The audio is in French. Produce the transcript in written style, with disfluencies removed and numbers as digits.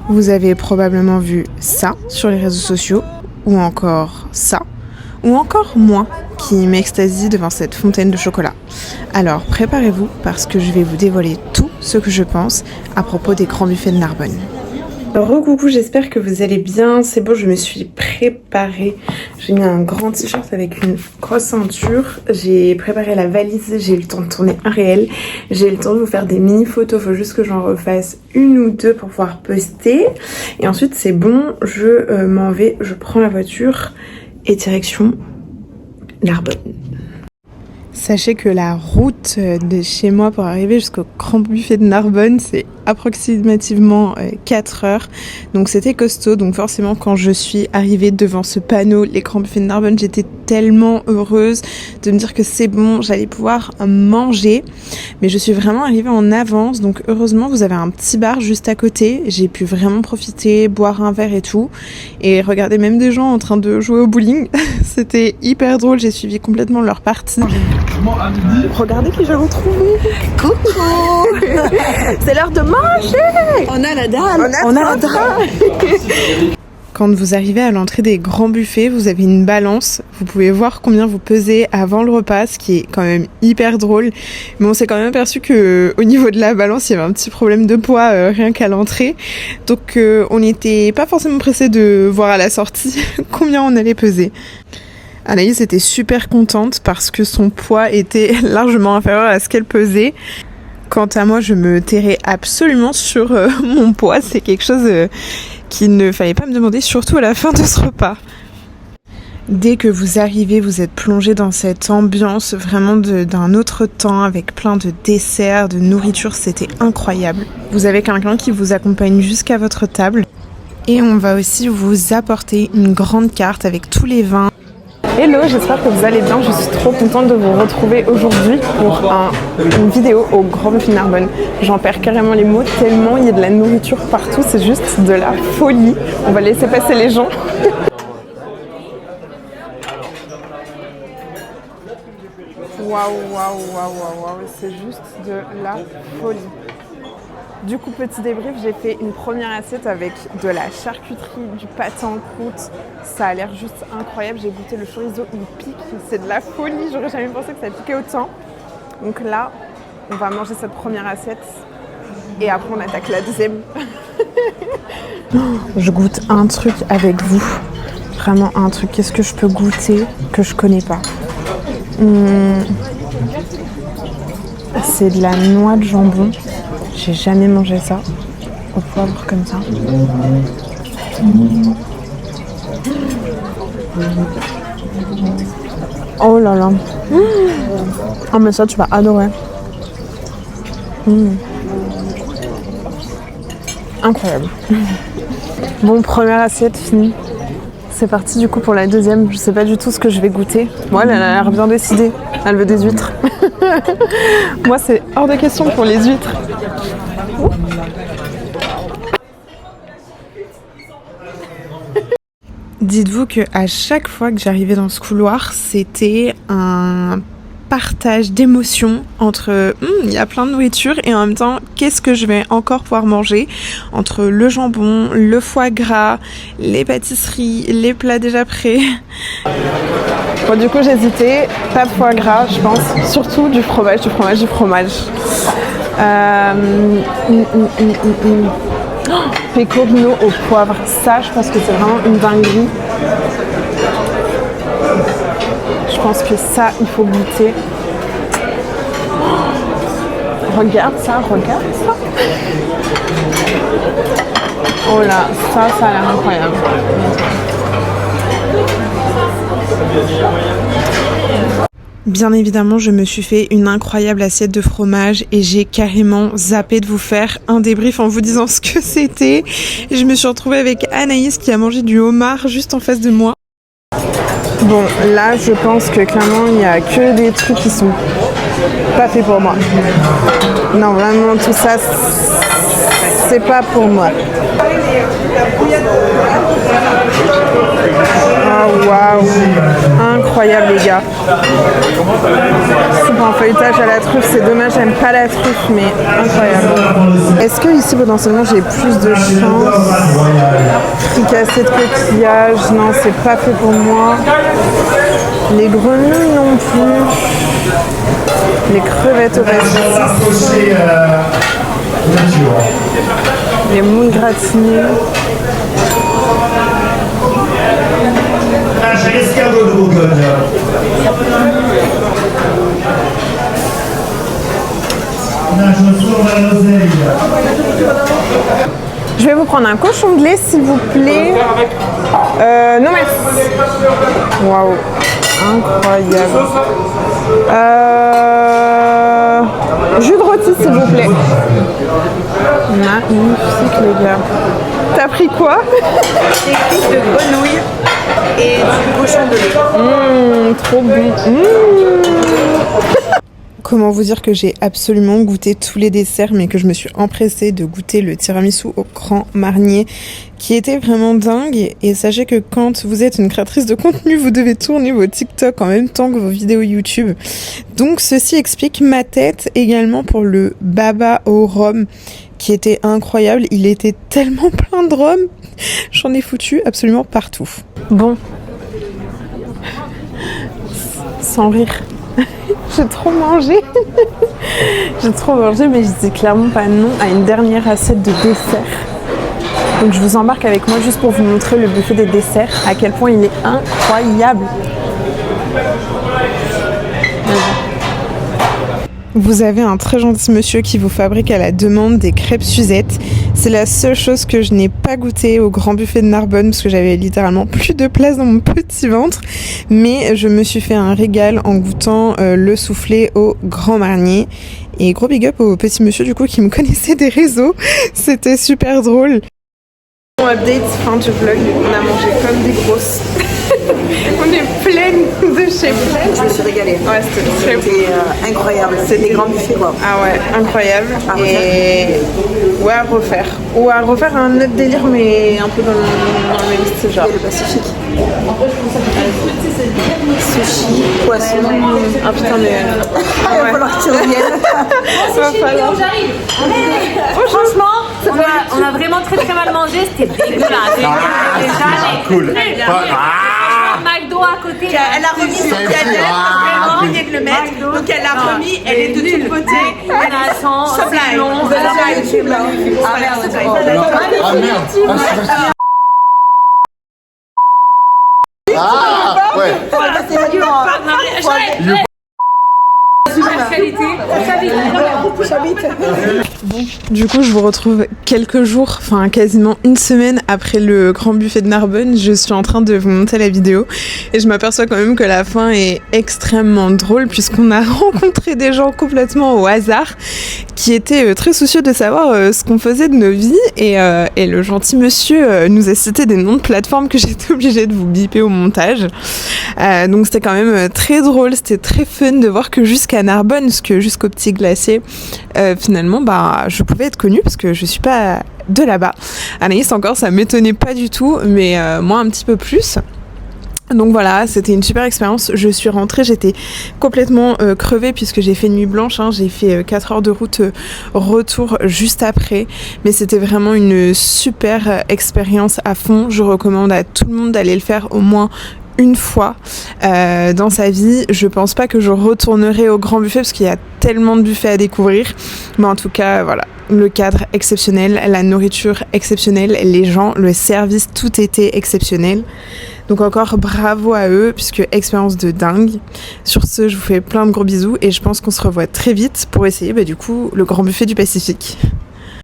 Vous avez probablement vu ça sur les réseaux sociaux, ou encore ça, ou encore moi qui m'extasie devant cette fontaine de chocolat. Alors préparez-vous parce que je vais vous dévoiler tout ce que je pense à propos des grands buffets de Narbonne. Recoucou, j'espère que vous allez bien. C'est bon, je me suis préparée. J'ai mis un grand t-shirt avec une grosse ceinture. J'ai préparé la valise, j'ai eu le temps de tourner un réel. J'ai eu le temps de vous faire des mini photos. Faut juste que j'en refasse une ou deux pour pouvoir poster. Et ensuite c'est bon, je m'en vais, je prends la voiture et direction Narbonne. Sachez que la route de chez moi pour arriver jusqu'au grand buffet de Narbonne, c'est approximativement 4 heures. Donc c'était costaud. Donc forcément, quand je suis arrivée devant ce panneau, les grands buffets de Narbonne, j'étais tellement heureuse de me dire que c'est bon, j'allais pouvoir manger. Mais je suis vraiment arrivée en avance. Donc heureusement, vous avez un petit bar juste à côté. J'ai pu vraiment profiter, boire un verre et tout. Et regarder même des gens en train de jouer au bowling. C'était hyper drôle. J'ai suivi complètement leur partie. Regardez qui je vous trouve. Coucou. C'est l'heure de manger. On a la dalle. On a la dalle. Quand vous arrivez à l'entrée des grands buffets, vous avez une balance. Vous pouvez voir combien vous pesez avant le repas, ce qui est quand même hyper drôle. Mais on s'est quand même aperçu que au niveau de la balance, il y avait un petit problème de poids rien qu'à l'entrée. Donc on n'était pas forcément pressé de voir à la sortie combien on allait peser. Anaïs était super contente parce que son poids était largement inférieur à ce qu'elle pesait. Quant à moi, je me tairai absolument sur mon poids. C'est quelque chose qu'il ne fallait pas me demander, surtout à la fin de ce repas. Dès que vous arrivez, vous êtes plongé dans cette ambiance vraiment d'un autre temps avec plein de desserts, de nourriture. C'était incroyable. Vous avez quelqu'un qui vous accompagne jusqu'à votre table. Et on va aussi vous apporter une grande carte avec tous les vins. Hello, j'espère que vous allez bien. Je suis trop contente de vous retrouver aujourd'hui pour une vidéo au Grand Buffet de Narbonne. J'en perds carrément les mots tellement il y a de la nourriture partout, c'est juste de la folie. On va laisser passer les gens. Waouh, c'est juste de la folie. Du coup, petit débrief, j'ai fait une première assiette avec de la charcuterie, du pâté en croûte. Ça a l'air juste incroyable. J'ai goûté le chorizo, il pique. C'est de la folie. J'aurais jamais pensé que ça piquait autant. Donc là, on va manger cette première assiette. Et après, on attaque la deuxième. Je goûte un truc avec vous. Vraiment un truc. Qu'est-ce que je peux goûter que je connais pas? C'est de la noix de jambon. J'ai jamais mangé ça au poivre comme ça. Oh là là. Oh mais ça tu vas adorer. Incroyable. Bon, première assiette finie. C'est parti du coup pour la deuxième. Je sais pas du tout ce que je vais goûter. Moi, elle a l'air bien décidée. Elle veut des huîtres. Moi, c'est hors de question pour les huîtres. Dites-vous qu'à chaque fois que j'arrivais dans ce couloir, c'était un partage d'émotions entre il y a plein de nourriture et en même temps qu'est-ce que je vais encore pouvoir manger, entre le jambon, le foie gras, les pâtisseries, les plats déjà prêts. Bon, du coup j'hésitais, pas de foie gras je pense, surtout du fromage. Pecorino au poivre, ça je pense que c'est vraiment une dinguerie. Je pense que ça, il faut goûter. Regarde ça. Oh là, ça a l'air incroyable. Bien évidemment, je me suis fait une incroyable assiette de fromage et j'ai carrément zappé de vous faire un débrief en vous disant ce que c'était. Je me suis retrouvée avec Anaïs qui a mangé du homard juste en face de moi. Bon, là, je pense que clairement, il n'y a que des trucs qui sont pas faits pour moi. Non, vraiment, tout ça, c'est pas pour moi. Oh waouh, incroyable les gars. Soupe en feuilletage à la truffe, c'est dommage, j'aime pas la truffe, mais incroyable. Est-ce que ici potentiellement j'ai plus de chance? Fricassé de coquillage, non c'est pas fait pour moi. Les grenouilles non plus. Les crevettes au basilic. Les moules gratinées. J'ai l'escargot de Bourgogne. Je vais vous prendre un cochon de lait s'il vous plaît. Non merci. Waouh, incroyable. Jus de rôti s'il vous plaît. Magnifique les gars. T'as pris quoi? Des cuisses de grenouille et du cochon de lait. Trop bon. Comment vous dire que j'ai absolument goûté tous les desserts, mais que je me suis empressée de goûter le tiramisu au Grand Marnier, qui était vraiment dingue. Et sachez que quand vous êtes une créatrice de contenu, vous devez tourner vos TikTok en même temps que vos vidéos YouTube. Donc ceci explique ma tête également pour le baba au rhum, qui était incroyable. Il était tellement plein de rhum, j'en ai foutu absolument partout. Bon, sans rire. J'ai trop mangé. J'ai trop mangé, mais je dis clairement pas non à une dernière assiette de dessert. Donc je vous embarque avec moi juste pour vous montrer le buffet des desserts, à quel point il est incroyable. Vous avez un très gentil monsieur qui vous fabrique à la demande des crêpes Suzette. C'est la seule chose que je n'ai pas goûté au grand buffet de Narbonne parce que j'avais littéralement plus de place dans mon petit ventre. Mais je me suis fait un régal en goûtant le soufflé au Grand Marnier. Et gros big up au petit monsieur du coup qui me connaissait des réseaux. C'était super drôle. Update, fin du vlog, on a mangé comme des grosses. On est pleine de chez pleine. Je me suis régalée. Ouais, c'était incroyable. C'est des grands buffets quoi. Ah ouais, incroyable. Et ouais, à refaire. Ou à refaire un autre délire, mais un peu dans le même style genre. Et le Pacifique. Sushi, poisson. Ah putain, mais. Il va falloir que tu reviennes. Franchement, on a vraiment très mal mangé, c'était dégueulasse. Cool. McDo à côté. Elle a remis son vraiment oublié de le mettre. Donc elle l'a remis, elle est de tous côtés. Elle a Sans blague. Ah merde. Ah merde. Ah ouais. Du coup, je vous retrouve quelques jours, enfin quasiment une semaine après le grand buffet de Narbonne. Je suis en train de vous monter la vidéo et je m'aperçois quand même que la fin est extrêmement drôle puisqu'on a rencontré des gens complètement au hasard qui étaient très soucieux de savoir ce qu'on faisait de nos vies et le gentil monsieur nous a cité des noms de plateformes que j'étais obligée de vous biper au montage. Donc c'était quand même très drôle, c'était très fun de voir que jusqu'à Narbonne, jusqu'au Petit Glacier, finalement je pouvais être connue parce que je suis pas de là-bas. Anaïs encore, ça m'étonnait pas du tout, mais moi un petit peu plus. Donc voilà, c'était une super expérience. Je suis rentrée, j'étais complètement crevée puisque j'ai fait nuit blanche, j'ai fait 4 heures de route retour juste après. Mais c'était vraiment une super expérience à fond. Je recommande à tout le monde d'aller le faire au moins une fois dans sa vie. Je pense pas que je retournerai au grand buffet parce qu'il y a tellement de buffets à découvrir. Mais en tout cas, voilà. Le cadre exceptionnel, la nourriture exceptionnelle, les gens, le service, tout était exceptionnel. Donc encore bravo à eux, puisque expérience de dingue. Sur ce, je vous fais plein de gros bisous et je pense qu'on se revoit très vite pour essayer du coup le grand buffet du Pacifique.